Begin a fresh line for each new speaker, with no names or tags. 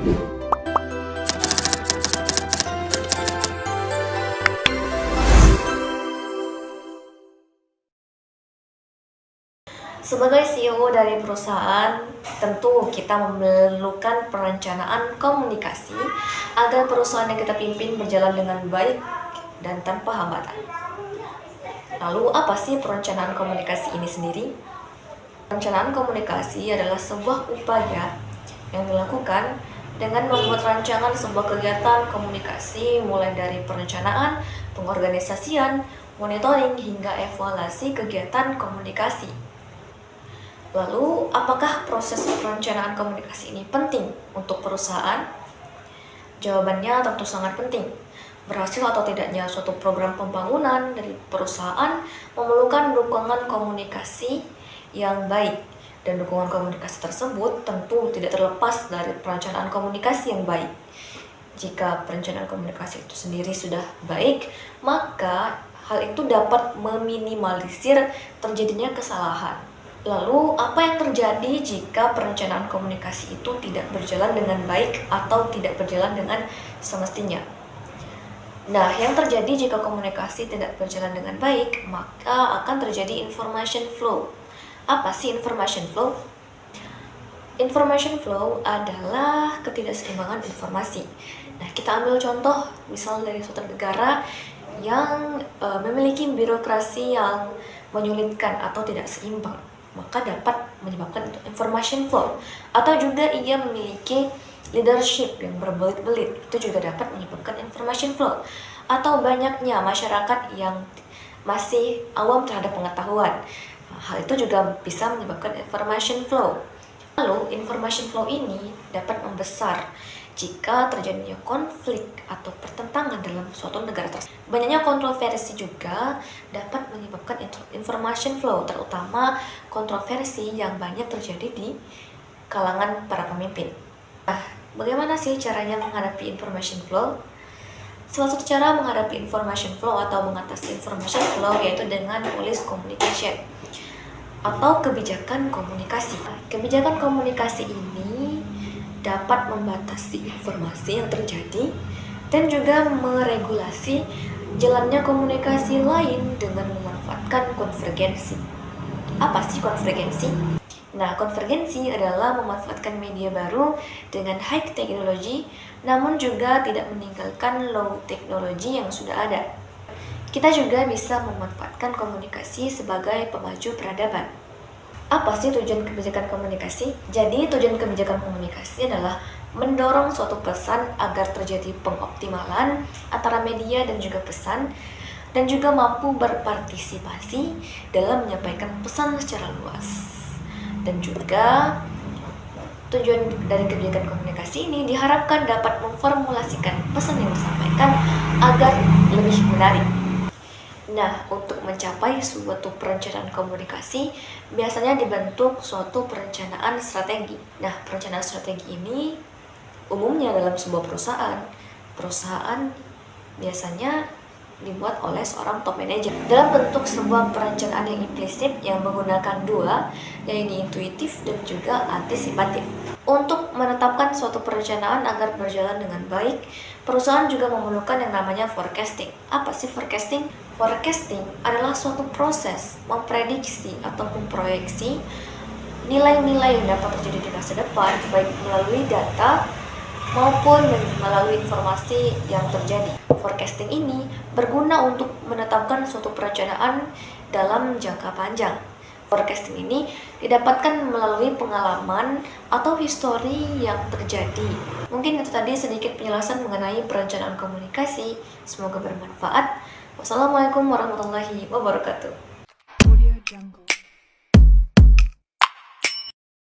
Sebagai CEO dari perusahaan, tentu kita memerlukan perencanaan komunikasi agar perusahaan yang kita pimpin berjalan dengan baik dan tanpa hambatan. Lalu, apa sih perencanaan komunikasi ini sendiri? Perencanaan komunikasi adalah sebuah upaya yang dilakukan dengan membuat rancangan sebuah kegiatan komunikasi mulai dari perencanaan, pengorganisasian, monitoring, hingga evaluasi kegiatan komunikasi. Lalu, apakah proses perencanaan komunikasi ini penting untuk perusahaan? Jawabannya tentu sangat penting. Berhasil atau tidaknya suatu program pembangunan dari perusahaan memerlukan dukungan komunikasi yang baik. Dan dukungan komunikasi tersebut tentu tidak terlepas dari perencanaan komunikasi yang baik. Jika perencanaan komunikasi itu sendiri sudah baik, maka hal itu dapat meminimalisir terjadinya kesalahan. Lalu, apa yang terjadi jika perencanaan komunikasi itu tidak berjalan dengan baik atau tidak berjalan dengan semestinya? Nah, yang terjadi jika komunikasi tidak berjalan dengan baik, maka akan terjadi information flow. Apa sih information flow? Information flow adalah ketidakseimbangan informasi. Nah, kita ambil contoh, misal dari suatu negara yang memiliki birokrasi yang menyulitkan atau tidak seimbang, maka dapat menyebabkan information flow. Atau juga ia memiliki leadership yang berbelit-belit, itu juga dapat menyebabkan information flow. Atau banyaknya masyarakat yang masih awam terhadap pengetahuan, hal itu juga bisa menyebabkan information flow. Lalu, information flow ini dapat membesar jika terjadinya konflik atau pertentangan dalam suatu negara tersebut. Banyaknya kontroversi juga dapat menyebabkan information flow, terutama kontroversi yang banyak terjadi di kalangan para pemimpin. Nah, bagaimana sih caranya menghadapi information flow? Salah satu cara menghadapi information flow atau mengatasi information flow yaitu dengan policy communication atau kebijakan komunikasi. Kebijakan komunikasi ini dapat membatasi informasi yang terjadi dan juga meregulasi jalannya komunikasi lain dengan memanfaatkan konvergensi. Apa sih konvergensi? Nah, konvergensi adalah memanfaatkan media baru dengan high technology, namun juga tidak meninggalkan low technology yang sudah ada. Kita juga bisa memanfaatkan komunikasi sebagai pemaju peradaban. Apa sih tujuan kebijakan komunikasi? Jadi, tujuan kebijakan komunikasi adalah mendorong suatu pesan agar terjadi pengoptimalan antara media dan juga pesan, dan juga mampu berpartisipasi dalam menyampaikan pesan secara luas. Dan juga tujuan dari kebijakan komunikasi ini diharapkan dapat memformulasikan pesan yang disampaikan agar lebih menarik. Nah, untuk mencapai suatu perencanaan komunikasi, biasanya dibentuk suatu perencanaan strategi. Nah, perencanaan strategi ini umumnya dalam sebuah perusahaan biasanya dibuat oleh seorang top manager dalam bentuk sebuah perencanaan yang implisit yang menggunakan dua, yaitu intuitif dan juga antisipatif. Untuk menetapkan suatu perencanaan agar berjalan dengan baik, perusahaan juga memerlukan yang namanya forecasting. Apa sih forecasting? Forecasting adalah suatu proses memprediksi atau memproyeksi nilai-nilai yang dapat terjadi di masa depan, baik melalui data maupun melalui informasi yang terjadi. Forecasting ini berguna untuk menetapkan suatu perencanaan dalam jangka panjang. Forecasting ini didapatkan melalui pengalaman atau histori yang terjadi. Mungkin itu tadi sedikit penjelasan mengenai perencanaan komunikasi. Semoga bermanfaat. Wassalamualaikum warahmatullahi wabarakatuh.
Audio Jungle.